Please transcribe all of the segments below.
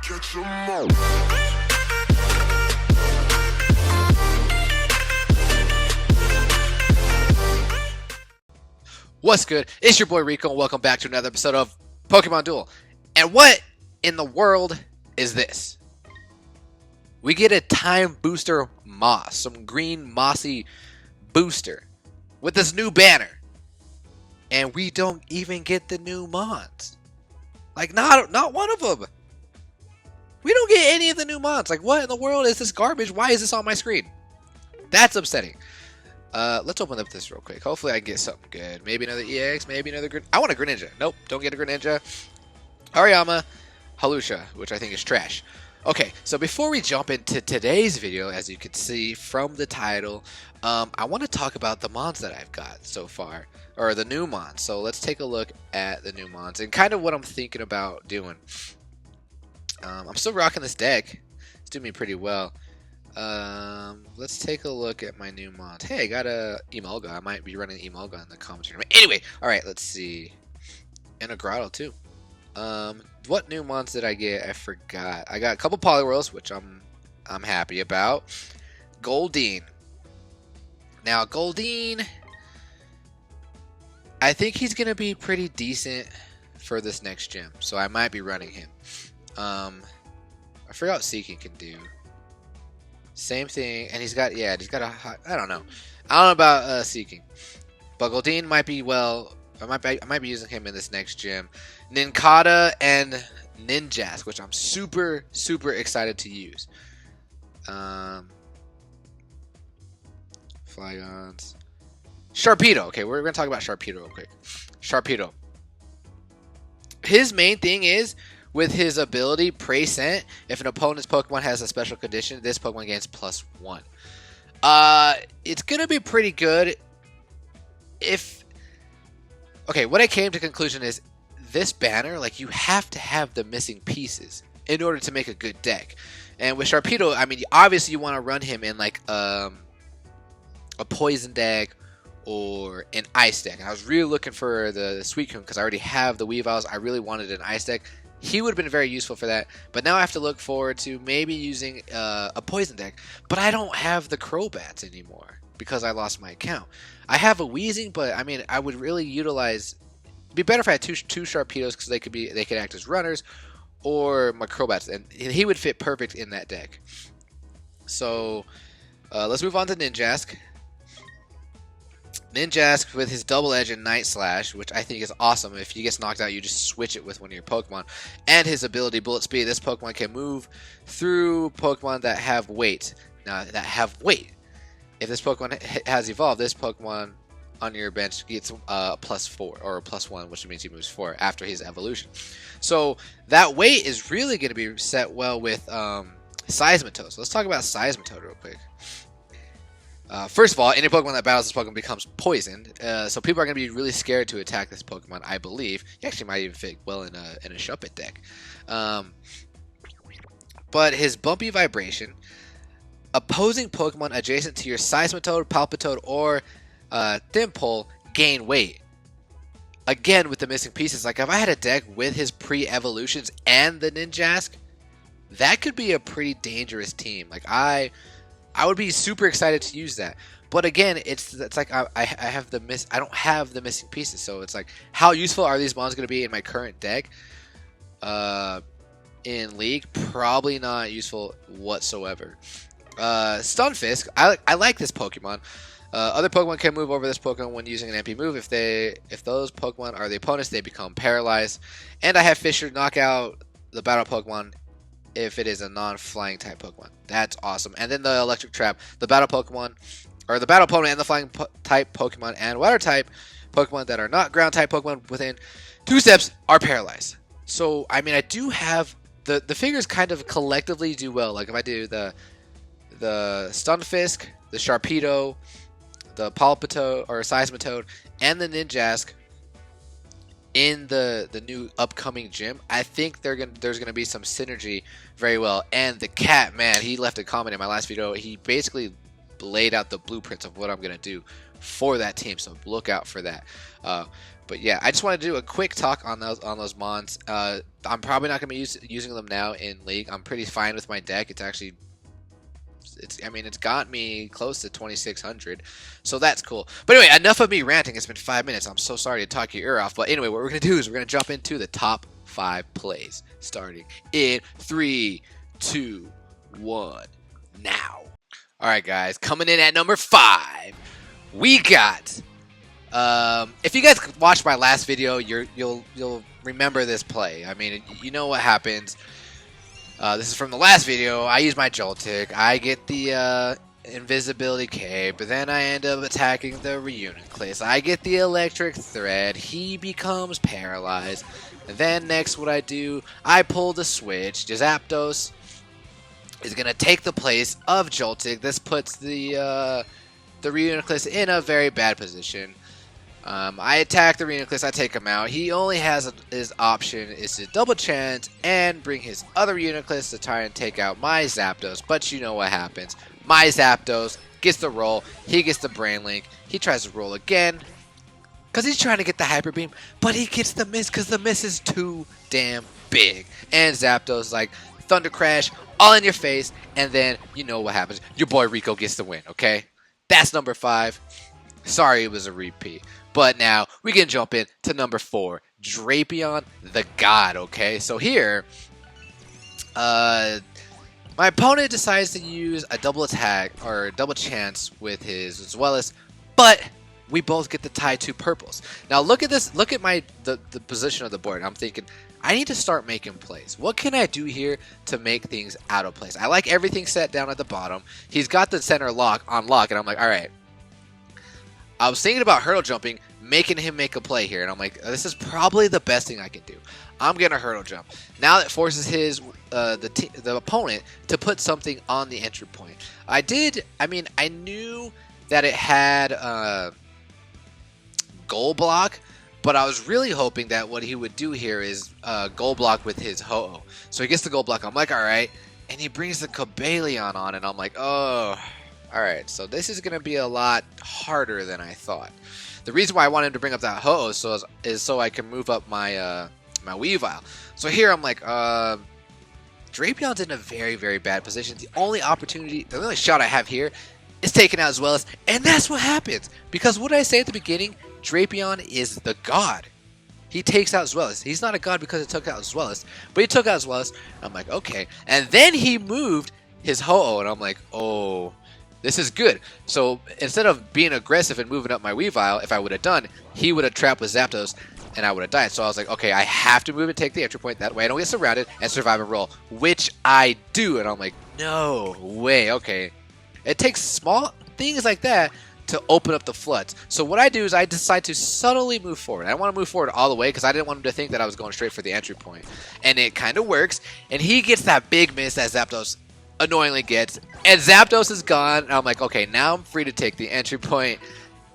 Catch 'em all. What's good? It's your boy Rico, and welcome back to another episode of Pokemon Duel. And what in the world is this? We get a time booster moss, some green mossy booster with this new banner. And we don't even get the new mons. Like, not one of them. We don't get any of the new mons. Like, what in the world is this garbage? Why is this on my screen? That's upsetting. Let's open up this real quick. Hopefully I can get something good. Maybe another EX, maybe another I want a Greninja. Nope, don't get a Greninja. Hariyama, Halusha, which I think is trash. Okay, so before we jump into today's video, as you can see from the title, I want to talk about the mons that I've got so far, or the new mons. So let's take a look at the new mons and kind of what I'm thinking about doing. I'm still rocking this deck. It's doing me pretty well. Let's take a look at my new mons. Hey, I got a Emolga. I might be running Emolga in the commentary. Anyway, alright, let's see. And a Grotto too. What new mons did I get? I forgot. I got a couple Poliwhirls, which I'm happy about. Goldeen. Now, Goldeen, I think he's gonna be pretty decent for this next gym, so I might be running him. I forgot what Seeking can do. Same thing, and he's got a hot, I don't know about Seeking, but Goldeen might be I might be using him in this next gym. Nincada and Ninjask, which I'm super excited to use. Flygons, Sharpedo. Okay, we're gonna talk about Sharpedo real quick. Sharpedo. His main thing is, with his ability, Prey Scent, if an opponent's Pokemon has a special condition, this Pokemon gains +1. It's going to be pretty good if... Okay, what I came to conclusion is, this banner, like, you have to have the missing pieces in order to make a good deck. And with Sharpedo, I mean, obviously you want to run him in, like, a Poison deck or an Ice deck. And I was really looking for the Suicune because I already have the Weaviles. I really wanted an Ice deck. He would have been very useful for that, but now I have to look forward to maybe using a Poison deck. But I don't have the Crobats anymore because I lost my account. I have a Weezing, but I mean, I would really utilize. It'd be better if I had two Sharpedos because they could act as runners, or my Crobats, and he would fit perfect in that deck. So let's move on to Ninjask. Ninjask with his Double Edge and Night Slash, which I think is awesome. If he gets knocked out, you just switch it with one of your Pokemon. And his ability, Bullet Speed. This Pokemon can move through Pokemon that have weight. Now, that have weight. If this Pokemon has evolved, this Pokemon on your bench gets +4 or +1, which means he moves 4 after his evolution. So that weight is really going to be set well with Seismitoad. So let's talk about Seismitoad real quick. First of all, any Pokemon that battles this Pokemon becomes poisoned, so people are going to be really scared to attack this Pokemon, I believe. He actually might even fit well in a Shuppet deck. But his Bumpy Vibration, opposing Pokemon adjacent to your Seismitoad, Palpitoad, or Thimpole gain weight. Again, with the missing pieces. Like, if I had a deck with his pre-evolutions and the Ninjask, that could be a pretty dangerous team. Like, I would be super excited to use that, but again, it's like I don't have the missing pieces, so it's like, how useful are these mons going to be in my current deck? In League, probably not useful whatsoever. Stunfisk, I like this Pokemon. Other Pokemon can move over this Pokemon when using an MP move. If those Pokemon are the opponents, they become paralyzed. And I have Fisher knock out the battle Pokemon if it is a non-flying type Pokemon. That's awesome. And then the Electric Trap, the battle Pokemon, or the battle opponent and the flying type Pokemon and water type Pokemon that are not ground type Pokemon within 2 steps are paralyzed. So, I mean, I do have the figures kind of collectively do well. Like if I do the Stunfisk, the Sharpedo, the Palpitoad or Seismitoad, and the Ninjask in the new upcoming gym, I think there's gonna be some synergy very well. And the cat, man, he left a comment in my last video. He basically laid out the blueprints of what I'm gonna do for that team, so look out for that. But yeah, I just wanted to do a quick talk on those mons. I'm probably not going to be using them now in League. I'm pretty fine with my deck. It's actually, I mean, it's got me close to 2,600, so that's cool. But anyway, enough of me ranting. It's been 5 minutes. I'm so sorry to talk your ear off. But anyway, what we're going to do is we're going to jump into the top 5 plays, starting in 3, 2, 1, now. All right, guys, coming in at number 5, we got. If you guys watched my last video, you'll remember this play. I mean, you know what happens. This is from the last video. I use my Joltik. I get the invisibility cape, but then I end up attacking the Reuniclus. I get the electric thread. He becomes paralyzed. And then next, what I do, I pull the switch. Zapdos is gonna take the place of Joltik. This puts the Reuniclus in a very bad position. I attack the Reuniclus, I take him out. He only has his option is to double chance and bring his other Reuniclus to try and take out my Zapdos. But you know what happens. My Zapdos gets the roll. He gets the Brain Link. He tries to roll again because he's trying to get the Hyper Beam. But he gets the miss because the miss is too damn big. And Zapdos is like, Thunder Crash, all in your face. And then you know what happens. Your boy Rico gets the win, okay? That's number 5. Sorry it was a repeat. But now we can jump in to number 4, Drapion the God, okay? So here, my opponent decides to use a double attack or double chance with his Zweilous, but we both get the tie 2 purples. Now look at this, look at the position of the board. I'm thinking, I need to start making plays. What can I do here to make things out of place? I like everything set down at the bottom. He's got the center lock on lock, and I'm like, all right. I was thinking about hurdle jumping, making him make a play here, and I'm like, this is probably the best thing I can do. I'm gonna hurdle jump. Now that forces his the opponent to put something on the entry point. I knew that it had goal block, but I was really hoping that what he would do here is goal block with his Ho-Oh. So he gets the goal block. I'm like, all right, and he brings the Cobalion on, and I'm like, oh. Alright, so this is going to be a lot harder than I thought. The reason why I wanted him to bring up that Ho-Oh is so I can move up my my Weavile. So here I'm like, Drapion's in a very, very bad position. The only shot I have here is taken out as well as, and that's what happens. Because what did I say at the beginning? Drapion is the god. He takes out Zweilous. He's not a god because he took out Zweilous, but he took out Zweilous. I'm like, okay. And then he moved his Ho-Oh, and I'm like, oh. This is good. So instead of being aggressive and moving up my Weavile, if I would have done, he would have trapped with Zapdos and I would have died. So I was like, okay, I have to move and take the entry point. That way I don't get surrounded and survive and roll, which I do. And I'm like, no way. Okay. It takes small things like that to open up the floods. So what I do is I decide to subtly move forward. I don't want to move forward all the way because I didn't want him to think that I was going straight for the entry point. And it kind of works. And he gets that big miss that Zapdos annoyingly gets, and Zapdos is gone, and I'm like, okay, now I'm free to take the entry point,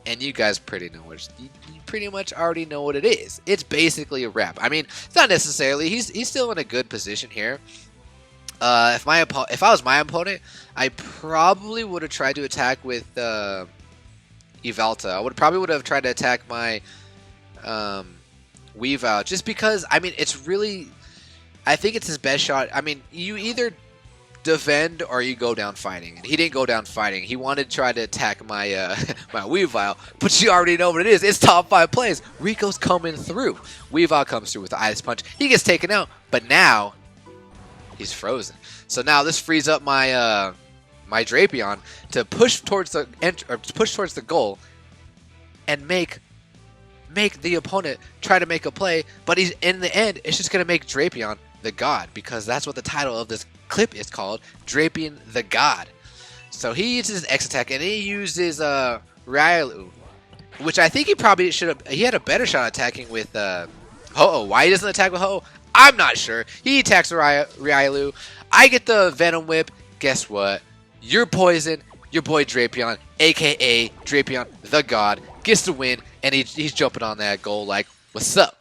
and you guys pretty much already know what it is. It's basically a wrap. I mean, it's not necessarily. He's still in a good position here. If I was my opponent, I probably would have tried to attack with Yveltal. I probably would have tried to attack my Weavile, just because, I mean, it's really, I think it's his best shot. I mean, you either defend or you go down fighting, and he didn't go down fighting. He wanted to try to attack my my Weavile, but you already know what it is. It's top 5 plays. Rico's coming through. Weavile comes through with the Ice Punch. He gets taken out, but now he's frozen. So now this frees up my my Drapion to push towards the goal and make the opponent try to make a play, but he's in the end it's just gonna make Drapion the god, because that's what the title of this clip is called, Drapion the God. So he uses X attack and he uses Riolu, which I think he probably should have. He had a better shot attacking with Ho-Oh. Why he doesn't attack with Ho-Oh, I'm not sure. He attacks Riolu. I get the Venom Whip. Guess what? You're poison. Your boy Drapion, aka Drapion the God, gets the win, and he's jumping on that goal like, what's up?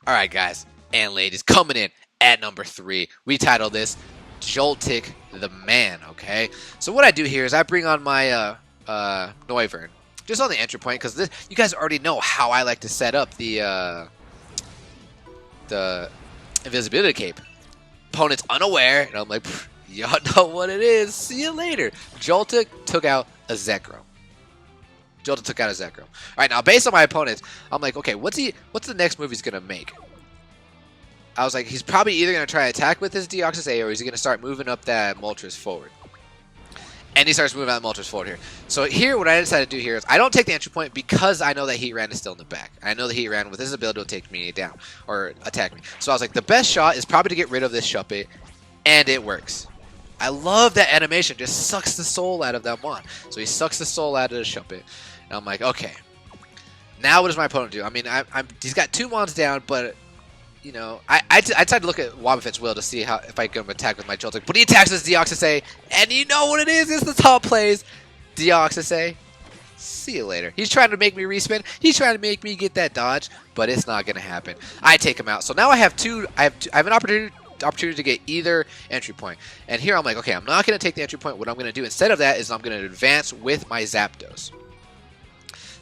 All right, guys and ladies, coming in at number 3, we title this Joltik the Man, okay? So what I do here is I bring on my Noivern, just on the entry point, because you guys already know how I like to set up the invisibility cape. Opponent's unaware, and I'm like, y'all know what it is. See you later. Joltik took out a Zekrom. All right, now based on my opponents, I'm like, okay, what's the next move he's gonna make? I was like, he's probably either gonna try to attack with his Deoxys A, or he's gonna start moving up that Moltres forward. And he starts moving out Moltres forward here. So here, what I decided to do here is I don't take the entry point because I know that Heatran is still in the back. I know that Heatran with his ability will take me down or attack me. So I was like, the best shot is probably to get rid of this Shuppet, and it works. I love that animation. Just sucks the soul out of that Mon. So he sucks the soul out of the Shuppet. And I'm like, okay. Now what does my opponent do? I mean, he's got 2 Mons down, but you know, I tried to look at Wobbuffet's will to see if I can attack with my Joltik, but he attacks with Deoxys A, and you know what it is? It's the top plays. Deoxys A. See you later. He's trying to make me respin. He's trying to make me get that dodge, but it's not gonna happen. I take him out. So now I have an opportunity to get either entry point. And here I'm like, okay, I'm not gonna take the entry point. What I'm gonna do instead of that is I'm gonna advance with my Zapdos.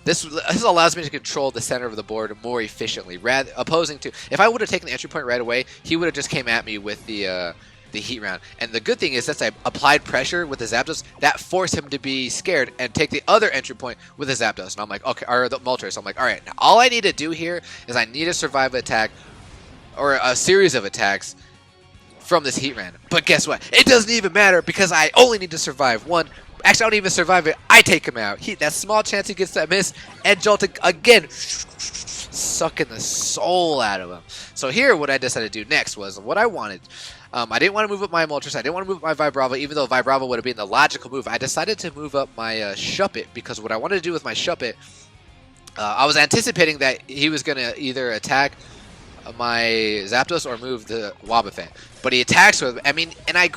This allows me to control the center of the board more efficiently, opposing to if I would have taken the entry point right away, he would have just came at me with the heat round. And the good thing is that I applied pressure with the Zapdos, that forced him to be scared and take the other entry point with the Zapdos. And I'm like, okay, or the Moltres. I'm like, all right, now all I need to do here is I need to survive an attack or a series of attacks from this heat round. But guess what? It doesn't even matter because I only need to survive one. Actually, I don't even survive it. I take him out. That small chance he gets that miss, and Joltik again sucking the soul out of him. So here, what I decided to do next was what I wanted. I didn't want to move up my Moltres. I didn't want to move up my Vibrava, even though Vibrava would have been the logical move. I decided to move up my Shuppet because what I wanted to do with my Shuppet, I was anticipating that he was going to either attack my Zapdos or move the Wobbuffet. But he attacks with, I mean, and I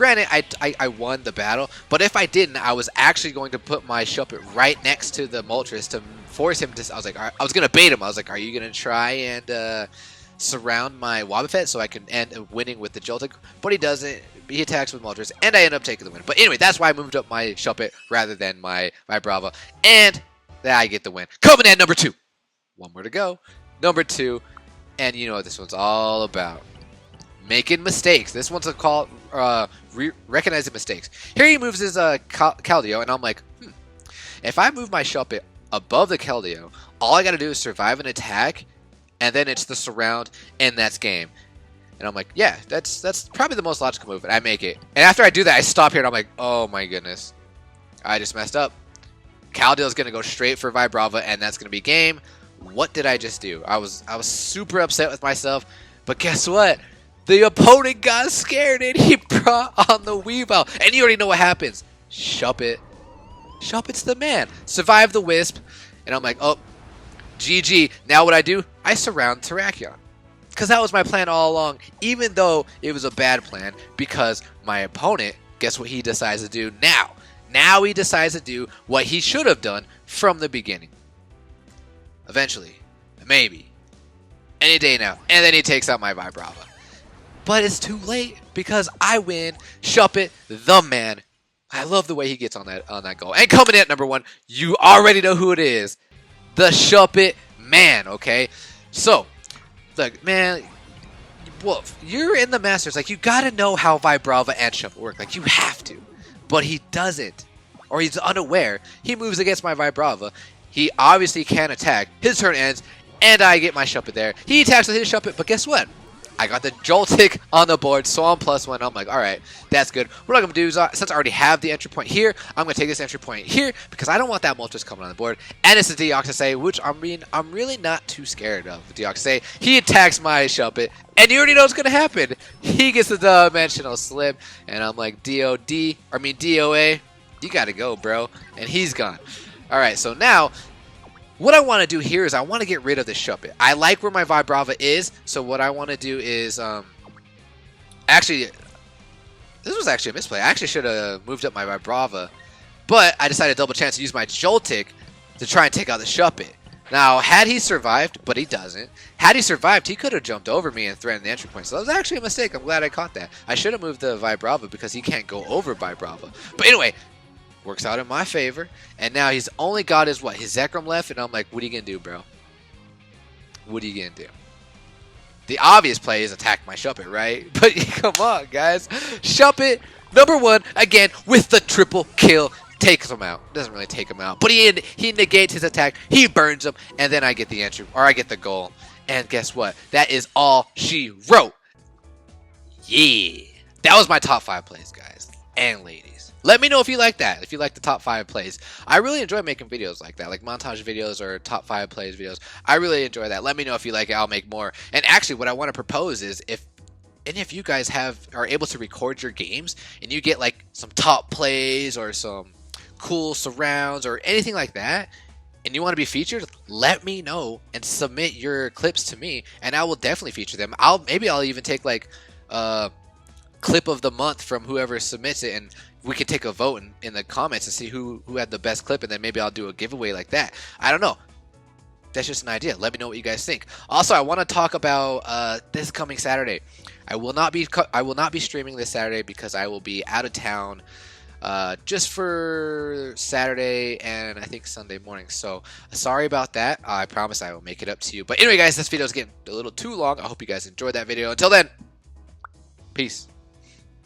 won the battle, but if I didn't, I was actually going to put my Shuppet right next to the Moltres to force him to, I was like, I was going to bait him. I was like, are you going to try and surround my Wobbuffet so I can end up winning with the Joltik? But he doesn't. He attacks with Moltres, and I end up taking the win. But anyway, that's why I moved up my Shuppet rather than my Brava, and I get the win. Coming in at number 2. One more to go. Number 2. And you know what this one's all about. Making mistakes. This one's called recognizing mistakes. Here he moves his Keldeo, and I'm like, if I move my Shuppet above the Keldeo, all I got to do is survive an attack, and then it's the surround, and that's game. And I'm like, yeah, that's probably the most logical move, and I make it. And after I do that, I stop here, and I'm like, oh my goodness. I just messed up. Keldeo's going to go straight for Vibrava, and that's going to be game. What did I just do? I was super upset with myself, but guess what? The opponent got scared and he brought on the Weavile. And you already know what happens. Shuppet. Shuppet's the man. Survive the Wisp. And I'm like, oh, GG. Now what I do? I surround Terrakion. Because that was my plan all along, even though it was a bad plan, because my opponent, guess what he decides to do now? Now he decides to do what he should have done from the beginning. Eventually. Maybe. Any day now. And then he takes out my Vibrava. But it's too late because I win. Shuppet, the man. I love the way he gets on that goal. And coming in at number 1, you already know who it is. The Shuppet man, okay? So, look, man, Wolf, you're in the Masters. Like, you gotta know how Vibrava and Shuppet work. Like, you have to. But he doesn't. Or he's unaware. He moves against my Vibrava. He obviously can't attack. His turn ends, and I get my Shuppet there. He attacks with his Shuppet, but guess what? I got the Joltik on the board, so I'm +1. I'm like, all right, that's good. What I'm going to do is, since I already have the entry point here, I'm going to take this entry point here because I don't want that Moltres coming on the board. And it's a Deoxys A, which I'm really not too scared of. Deoxys A, he attacks my Shuppet, and you already know what's going to happen. He gets the Dimensional Slip, and I'm like, DOA, you got to go, bro. And he's gone. All right, so now what I want to do here is I want to get rid of this Shuppet. I like where my Vibrava is, so what I want to do is, actually, this was actually a misplay. I actually should have moved up my Vibrava, but I decided double chance to use my Joltik to try and take out the Shuppet. Now, had he survived, but he doesn't, had he survived, he could have jumped over me and threatened the entry point, so that was actually a mistake. I'm glad I caught that. I should have moved the Vibrava because he can't go over Vibrava. But anyway, Works out in my favor. And now he's only got his what? His Zekrom left. And I'm like, what are you going to do, bro? What are you going to do? The obvious play is attack my Shuppet, right? But come on, guys. Shuppet, #1, again, with the triple kill. Takes him out. Doesn't really take him out. But he negates his attack. He burns him. And then I get the entry. Or I get the goal. And guess what? That is all she wrote. Yeah. That was my top 5 plays, guys. And ladies. Let me know if you like that. If you like the top 5 plays. I really enjoy making videos like that. Like montage videos or top 5 plays videos. I really enjoy that. Let me know if you like it. I'll make more. And actually, what I want to propose is if any of you guys are able to record your games and you get like some top plays or some cool surrounds or anything like that, and you want to be featured, let me know and submit your clips to me, and I will definitely feature them. Maybe I'll even take like clip of the month from whoever submits it, and we can take a vote in the comments and see who had the best clip, and then maybe I'll do a giveaway like that. I don't know. That's just an idea. Let me know what you guys think. Also, I want to talk about this coming Saturday. I will not be streaming this Saturday because I will be out of town just for Saturday and I think Sunday morning. So sorry about that. I promise I will make it up to you. But anyway, guys, this video is getting a little too long. I hope you guys enjoyed that video. Until then, peace.